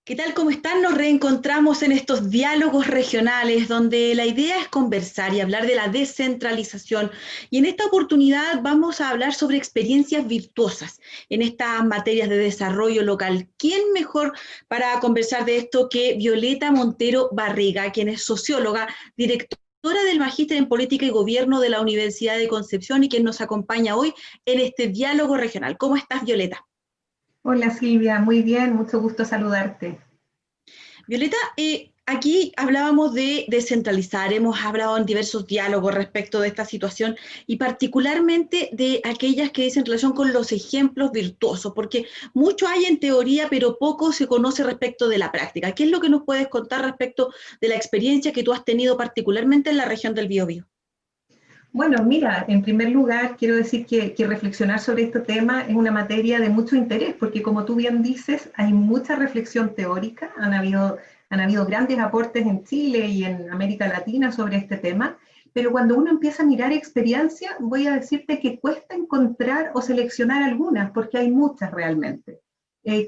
¿Qué tal? ¿Cómo están? Nos reencontramos en estos diálogos regionales donde la idea es conversar y hablar de la descentralización. Y en esta oportunidad vamos a hablar sobre experiencias virtuosas en estas materias de desarrollo local. ¿Quién mejor para conversar de esto que Violeta Montero Barriga, quien es socióloga, directora del Magíster en Política y Gobierno de la Universidad de Concepción y quien nos acompaña hoy en este diálogo regional? ¿Cómo estás, Violeta? Hola Silvia, muy bien, mucho gusto saludarte. Violeta, aquí hablábamos de descentralizar, hemos hablado en diversos diálogos respecto de esta situación y particularmente de aquellas que dicen relación con los ejemplos virtuosos, porque mucho hay en teoría, pero poco se conoce respecto de la práctica. ¿Qué es lo que nos puedes contar respecto de la experiencia que tú has tenido particularmente en la región del Biobío? Bueno, mira, en primer lugar quiero decir que reflexionar sobre este tema es una materia de mucho interés, porque como tú bien dices, hay mucha reflexión teórica, han habido grandes aportes en Chile y en América Latina sobre este tema, pero cuando uno empieza a mirar experiencia, voy a decirte que cuesta encontrar o seleccionar algunas, porque hay muchas realmente.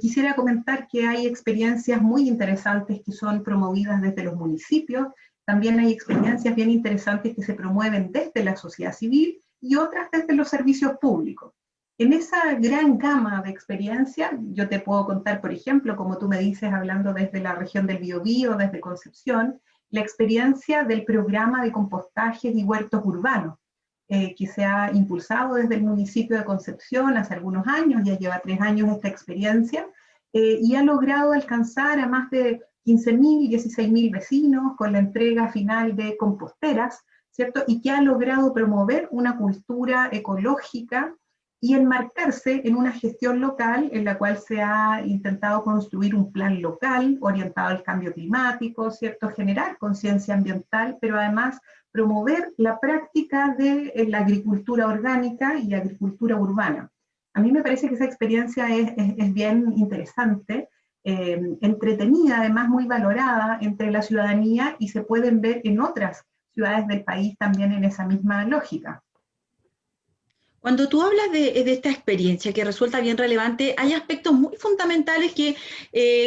Quisiera comentar que hay experiencias muy interesantes que son promovidas desde los municipios. También hay experiencias bien interesantes que se promueven desde la sociedad civil y otras desde los servicios públicos. En esa gran gama de experiencias, yo te puedo contar, por ejemplo, como tú me dices, hablando desde la región del Biobío, desde Concepción, la experiencia del programa de compostajes y huertos urbanos, que se ha impulsado desde el municipio de Concepción hace algunos años, ya lleva 3 años esta experiencia, y ha logrado alcanzar a más de 15.000, 16.000 vecinos con la entrega final de composteras, ¿cierto? Y que ha logrado promover una cultura ecológica y enmarcarse en una gestión local en la cual se ha intentado construir un plan local orientado al cambio climático, ¿cierto? Generar conciencia ambiental, pero además promover la práctica de la agricultura orgánica y agricultura urbana. A mí me parece que esa experiencia es bien interesante, entretenida, además muy valorada entre la ciudadanía y se pueden ver en otras ciudades del país también en esa misma lógica. Cuando tú hablas de esta experiencia que resulta bien relevante, hay aspectos muy fundamentales que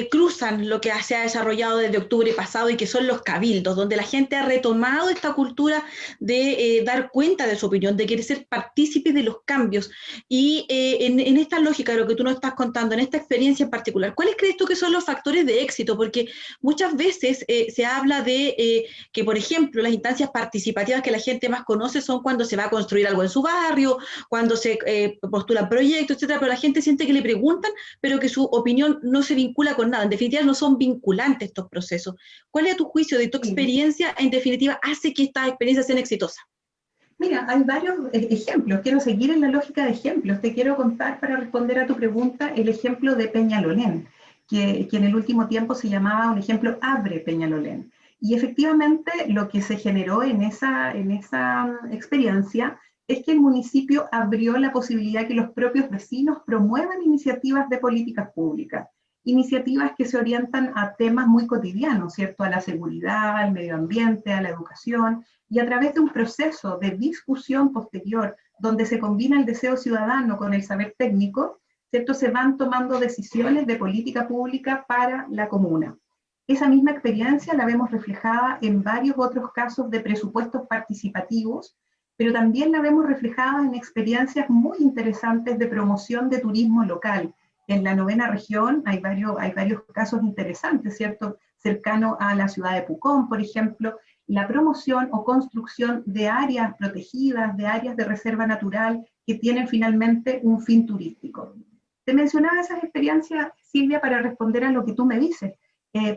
cruzan lo que se ha desarrollado desde octubre pasado y que son los cabildos, donde la gente ha retomado esta cultura de dar cuenta de su opinión, de querer ser partícipes de los cambios. Y en esta lógica de lo que tú nos estás contando, en esta experiencia en particular, ¿cuáles crees tú que son los factores de éxito? Porque muchas veces se habla de que, por ejemplo, las instancias participativas que la gente más conoce son cuando se va a construir algo en su barrio, cuando se postulan proyectos, etcétera, pero la gente siente que le preguntan, pero que su opinión no se vincula con nada. En definitiva, no son vinculantes estos procesos. ¿Cuál es a tu juicio, de tu Sí. experiencia, en definitiva, hace que estas experiencias sean exitosas? Mira, hay varios ejemplos. Quiero seguir en la lógica de ejemplos. Te quiero contar para responder a tu pregunta el ejemplo de Peñalolén, que en el último tiempo se llamaba un ejemplo Abre Peñalolén. Y efectivamente lo que se generó en esa experiencia es que el municipio abrió la posibilidad que los propios vecinos promuevan iniciativas de políticas públicas, iniciativas que se orientan a temas muy cotidianos, ¿cierto? A la seguridad, al medio ambiente, a la educación, y a través de un proceso de discusión posterior, donde se combina el deseo ciudadano con el saber técnico, ¿cierto? Se van tomando decisiones de política pública para la comuna. Esa misma experiencia la vemos reflejada en varios otros casos de presupuestos participativos, pero también la vemos reflejada en experiencias muy interesantes de promoción de turismo local. En la novena región hay varios casos interesantes, ¿cierto? Cercano a la ciudad de Pucón, por ejemplo, la promoción o construcción de áreas protegidas, de áreas de reserva natural que tienen finalmente un fin turístico. Te mencionaba esas experiencias, Silvia, para responder a lo que tú me dices,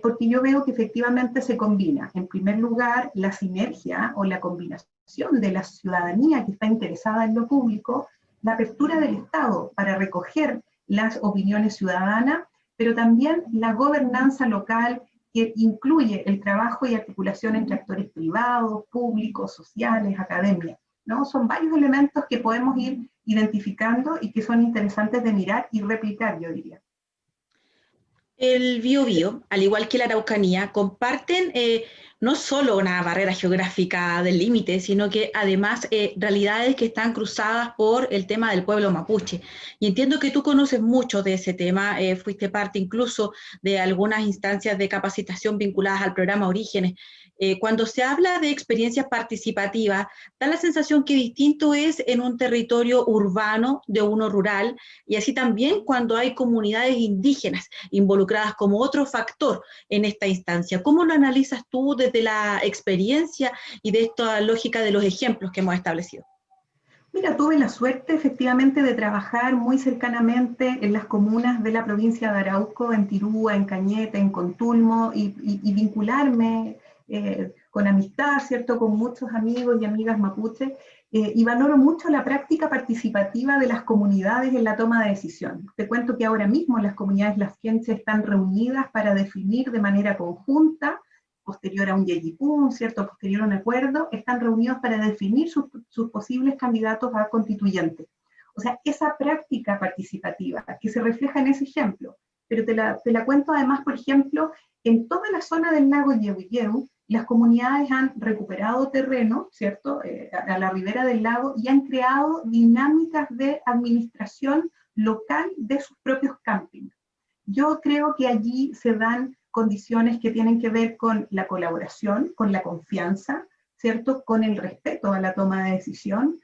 porque yo veo que efectivamente se combina, en primer lugar, la sinergia o la combinación de la ciudadanía que está interesada en lo público, la apertura del Estado para recoger las opiniones ciudadanas, pero también la gobernanza local que incluye el trabajo y articulación entre actores privados, públicos, sociales, academia, ¿no? Son varios elementos que podemos ir identificando y que son interesantes de mirar y replicar, yo diría. El Biobío, al igual que la Araucanía, comparten no solo una barrera geográfica del límite, sino que además realidades que están cruzadas por el tema del pueblo mapuche. Y entiendo que tú conoces mucho de ese tema, fuiste parte incluso de algunas instancias de capacitación vinculadas al programa Orígenes. Cuando se habla de experiencias participativas, da la sensación que distinto es en un territorio urbano de uno rural, y así también cuando hay comunidades indígenas involucradas como otro factor en esta instancia. ¿Cómo lo analizas tú desde la experiencia y de esta lógica de los ejemplos que hemos establecido? Mira, tuve la suerte efectivamente de trabajar muy cercanamente en las comunas de la provincia de Arauco, en Tirúa, en Cañete, en Contulmo, y vincularme con amistad, ¿cierto?, con muchos amigos y amigas mapuches, y valoro mucho la práctica participativa de las comunidades en la toma de decisión. Te cuento que ahora mismo las comunidades lasquenses están reunidas para definir de manera conjunta, posterior a un yeyipún, ¿cierto?, posterior a un acuerdo, están reunidos para definir sus posibles candidatos a constituyentes. O sea, esa práctica participativa que se refleja en ese ejemplo, pero te la cuento además, por ejemplo, en toda la zona del lago Yehu, las comunidades han recuperado terreno, ¿cierto?, a la ribera del lago, y han creado dinámicas de administración local de sus propios campings. Yo creo que allí se dan condiciones que tienen que ver con la colaboración, con la confianza, ¿cierto?, con el respeto a la toma de decisión,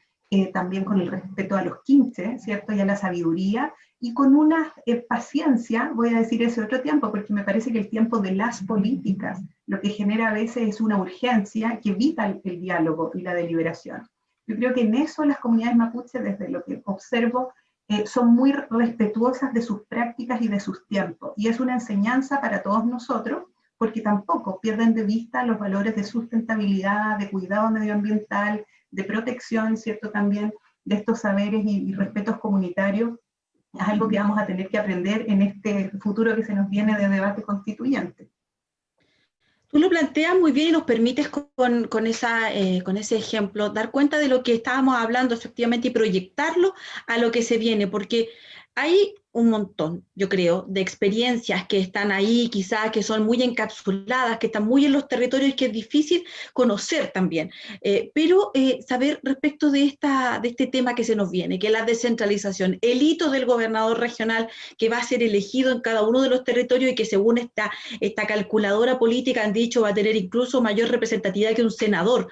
también con el respeto a los quinches, ¿cierto?, y a la sabiduría, y con una paciencia, voy a decir ese otro tiempo, porque me parece que el tiempo de las políticas lo que genera a veces es una urgencia que evita el diálogo y la deliberación. Yo creo que en eso las comunidades mapuches, desde lo que observo, son muy respetuosas de sus prácticas y de sus tiempos. Y es una enseñanza para todos nosotros, porque tampoco pierden de vista los valores de sustentabilidad, de cuidado medioambiental, de protección, ¿cierto?, también de estos saberes y respetos comunitarios. Es algo que vamos a tener que aprender en este futuro que se nos viene de debate constituyente. Tú lo planteas muy bien y nos permites con ese ejemplo dar cuenta de lo que estábamos hablando efectivamente y proyectarlo a lo que se viene, porque hay un montón, yo creo, de experiencias que están ahí, quizás que son muy encapsuladas, que están muy en los territorios y que es difícil conocer también. Pero saber respecto de este tema que se nos viene, que es la descentralización, el hito del gobernador regional que va a ser elegido en cada uno de los territorios y que según esta calculadora política han dicho va a tener incluso mayor representatividad que un senador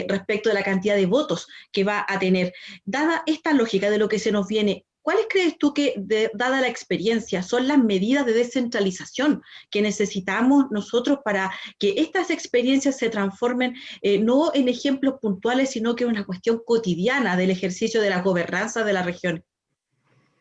respecto de la cantidad de votos que va a tener. Dada esta lógica de lo que se nos viene, ¿cuáles crees tú que, dada la experiencia, son las medidas de descentralización que necesitamos nosotros para que estas experiencias se transformen no en ejemplos puntuales, sino que en una cuestión cotidiana del ejercicio de la gobernanza de la región?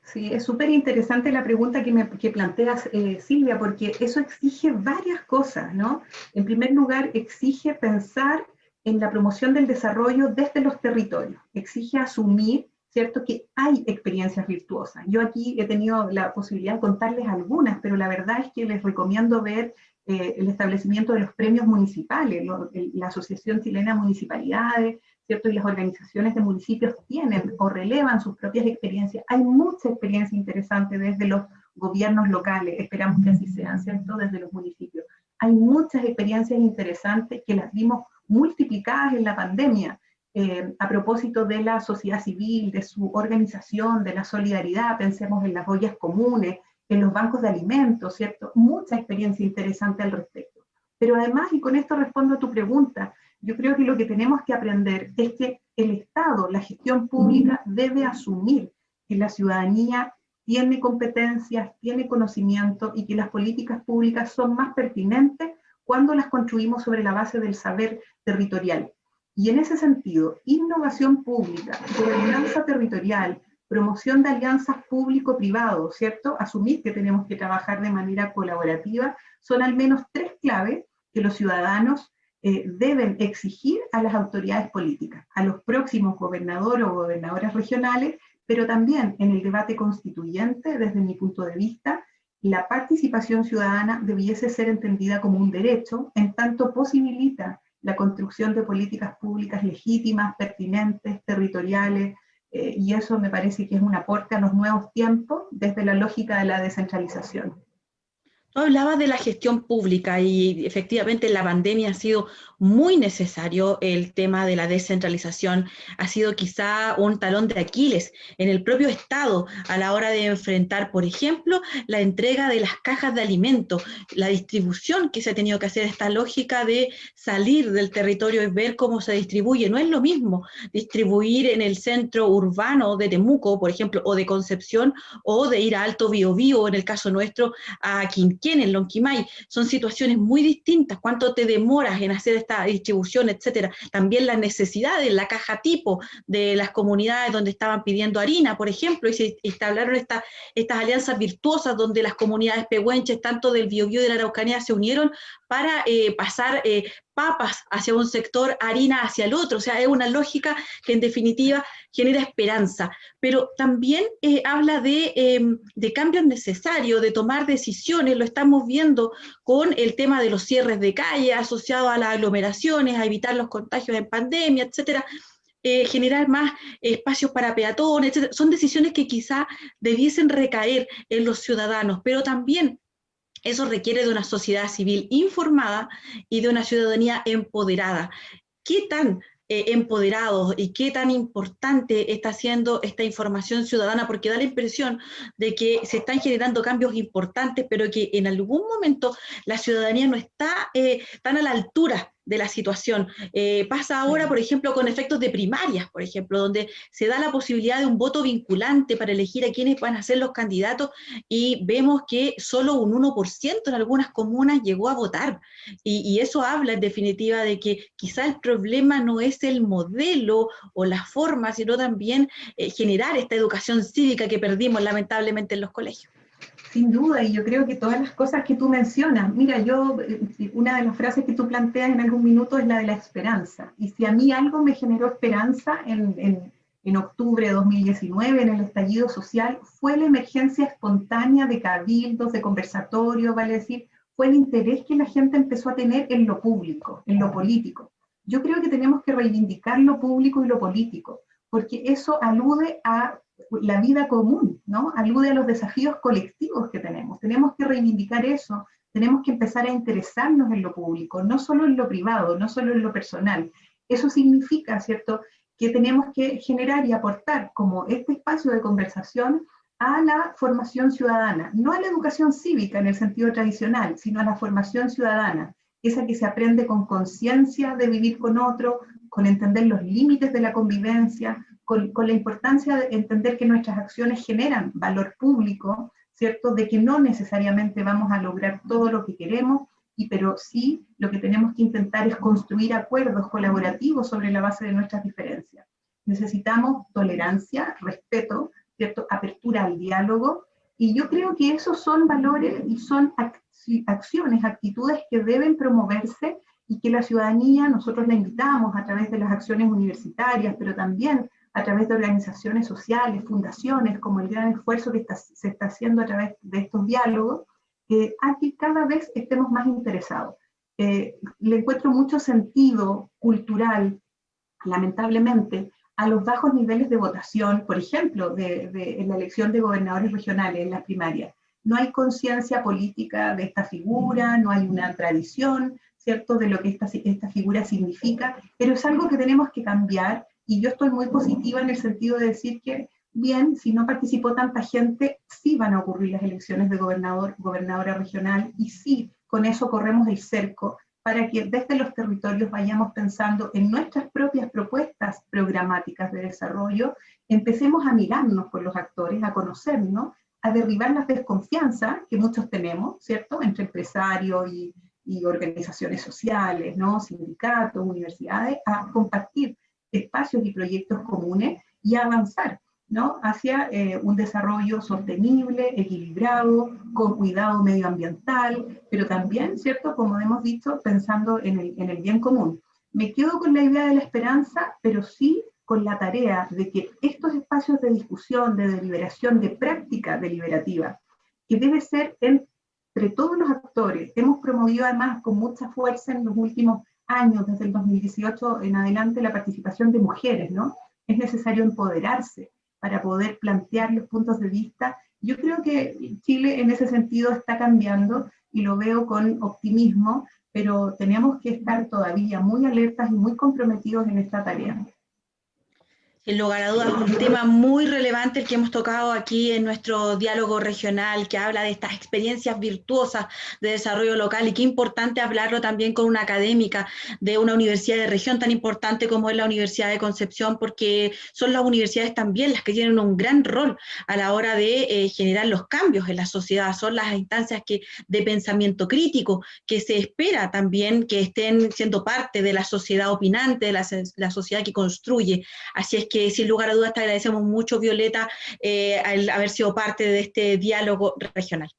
Sí, es súper interesante la pregunta que planteas, Silvia, porque eso exige varias cosas, ¿no? En primer lugar, exige pensar en la promoción del desarrollo desde los territorios, exige asumir, ¿cierto?, que hay experiencias virtuosas. Yo aquí he tenido la posibilidad de contarles algunas, pero la verdad es que les recomiendo ver el establecimiento de los premios municipales, la Asociación Chilena de Municipalidades, ¿cierto?, y las organizaciones de municipios tienen o relevan sus propias experiencias. Hay mucha experiencia interesante desde los gobiernos locales, esperamos que así sean, ¿cierto?, desde los municipios. Hay muchas experiencias interesantes que las vimos multiplicadas en la pandemia, a propósito de la sociedad civil, de su organización, de la solidaridad, pensemos en las ollas comunes, en los bancos de alimentos, ¿cierto? Mucha experiencia interesante al respecto. Pero además, y con esto respondo a tu pregunta, yo creo que lo que tenemos que aprender es que el Estado, la gestión pública, debe asumir que la ciudadanía tiene competencias, tiene conocimiento y que las políticas públicas son más pertinentes cuando las construimos sobre la base del saber territorial. Y en ese sentido, innovación pública, gobernanza territorial, promoción de alianzas público-privado, ¿cierto? Asumir que tenemos que trabajar de manera colaborativa, son al menos tres claves que los ciudadanos deben exigir a las autoridades políticas, a los próximos gobernadores o gobernadoras regionales, pero también en el debate constituyente, desde mi punto de vista, la participación ciudadana debiese ser entendida como un derecho, en tanto posibilita la construcción de políticas públicas legítimas, pertinentes, territoriales, y eso me parece que es un aporte a los nuevos tiempos desde la lógica de la descentralización. Tú hablabas de la gestión pública y efectivamente en la pandemia ha sido muy necesario el tema de la descentralización, ha sido quizá un talón de Aquiles en el propio Estado a la hora de enfrentar, por ejemplo, la entrega de las cajas de alimentos, la distribución que se ha tenido que hacer, esta lógica de salir del territorio y ver cómo se distribuye. No es lo mismo distribuir en el centro urbano de Temuco, por ejemplo, o de Concepción, o de ir a Alto Biobío, en el caso nuestro, a Quinquén, en Lonquimay. Son situaciones muy distintas. ¿Cuánto te demoras en hacer esta distribución, etcétera? También las necesidades, la caja tipo de las comunidades donde estaban pidiendo harina, por ejemplo, y se establecieron estas alianzas virtuosas donde las comunidades pehuenches, tanto del Biobío y de la Araucanía, se unieron para pasar papas hacia un sector, harina hacia el otro. O sea, es una lógica que en definitiva genera esperanza, pero también habla de cambios necesarios, de tomar decisiones. Lo estamos viendo con el tema de los cierres de calle asociados a las aglomeraciones, a evitar los contagios en pandemia, etcétera. Generar más espacios para peatones, etcétera. Son decisiones que quizá debiesen recaer en los ciudadanos, pero también eso requiere de una sociedad civil informada y de una ciudadanía empoderada. ¿Qué tan empoderados y qué tan importante está siendo esta información ciudadana? Porque da la impresión de que se están generando cambios importantes, pero que en algún momento la ciudadanía no está tan a la altura de la situación. Pasa ahora, por ejemplo, con efectos de primarias, por ejemplo, donde se da la posibilidad de un voto vinculante para elegir a quienes van a ser los candidatos y vemos que solo un 1% en algunas comunas llegó a votar. Y eso habla en definitiva de que quizá el problema no es el modelo o la forma, sino también generar esta educación cívica que perdimos lamentablemente en los colegios. Sin duda, y yo creo que todas las cosas que tú mencionas, mira, una de las frases que tú planteas en algún minuto es la de la esperanza. Y si a mí algo me generó esperanza en octubre de 2019, en el estallido social, fue la emergencia espontánea de cabildos, de conversatorios, vale decir, fue el interés que la gente empezó a tener en lo público, en lo político. Yo creo que tenemos que reivindicar lo público y lo político, porque eso alude a la vida común, ¿no? Alude a los desafíos colectivos que tenemos. Tenemos que reivindicar eso, tenemos que empezar a interesarnos en lo público, no solo en lo privado, no solo en lo personal. Eso significa, ¿cierto?, que tenemos que generar y aportar como este espacio de conversación a la formación ciudadana, no a la educación cívica en el sentido tradicional, sino a la formación ciudadana, esa que se aprende con conciencia de vivir con otro, con entender los límites de la convivencia, con la importancia de entender que nuestras acciones generan valor público, ¿cierto? De que no necesariamente vamos a lograr todo lo que queremos, pero sí lo que tenemos que intentar es construir acuerdos colaborativos sobre la base de nuestras diferencias. Necesitamos tolerancia, respeto, ¿cierto? Apertura al diálogo, y yo creo que esos son valores y son acciones, actitudes que deben promoverse y que la ciudadanía, nosotros la invitamos a través de las acciones universitarias, pero también a través de organizaciones sociales, fundaciones, como el gran esfuerzo que se está haciendo a través de estos diálogos, a que cada vez estemos más interesados. Le encuentro mucho sentido cultural, lamentablemente, a los bajos niveles de votación, por ejemplo, en la elección de gobernadores regionales en las primarias. No hay conciencia política de esta figura, no hay una tradición, ¿cierto?, de lo que esta figura significa, pero es algo que tenemos que cambiar, y yo estoy muy positiva en el sentido de decir que, bien, si no participó tanta gente, sí van a ocurrir las elecciones de gobernador, gobernadora regional, y sí, con eso corremos el cerco, para que desde los territorios vayamos pensando en nuestras propias propuestas programáticas de desarrollo, empecemos a mirarnos con los actores, a conocernos, a derribar las desconfianzas que muchos tenemos, ¿cierto?, entre empresarios y organizaciones sociales, ¿no?, sindicatos, universidades, a compartir espacios y proyectos comunes y a avanzar, ¿no?, hacia un desarrollo sostenible, equilibrado, con cuidado medioambiental, pero también, ¿cierto?, como hemos dicho, pensando en el bien común. Me quedo con la idea de la esperanza, pero sí con la tarea de que estos espacios de discusión, de deliberación, de práctica deliberativa, que debe ser entre todos los actores, hemos promovido además con mucha fuerza en los últimos años, desde el 2018 en adelante, la participación de mujeres, ¿no? Es necesario empoderarse para poder plantear los puntos de vista. Yo creo que Chile en ese sentido está cambiando y lo veo con optimismo, pero tenemos que estar todavía muy alertas y muy comprometidos en esta tarea. Sin lugar a dudas, un tema muy relevante el que hemos tocado aquí en nuestro diálogo regional, que habla de estas experiencias virtuosas de desarrollo local, y qué importante hablarlo también con una académica de una universidad de región tan importante como es la Universidad de Concepción, porque son las universidades también las que tienen un gran rol a la hora de generar los cambios en la sociedad, son las instancias de pensamiento crítico que se espera también que estén siendo parte de la sociedad opinante, de la sociedad que construye. Así es que sin lugar a dudas te agradecemos mucho, Violeta, al haber sido parte de este diálogo regional.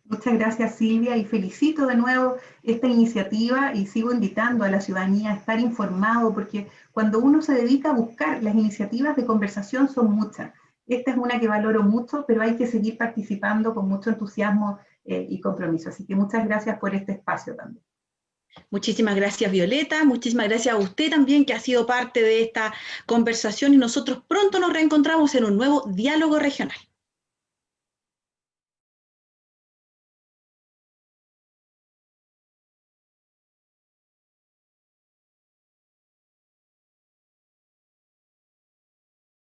Muchas gracias, Silvia, y felicito de nuevo esta iniciativa y sigo invitando a la ciudadanía a estar informado, porque cuando uno se dedica a buscar, las iniciativas de conversación son muchas. Esta es una que valoro mucho, pero hay que seguir participando con mucho entusiasmo y compromiso. Así que muchas gracias por este espacio también. Muchísimas gracias, Violeta. Muchísimas gracias a usted también, que ha sido parte de esta conversación, y nosotros pronto nos reencontramos en un nuevo diálogo regional.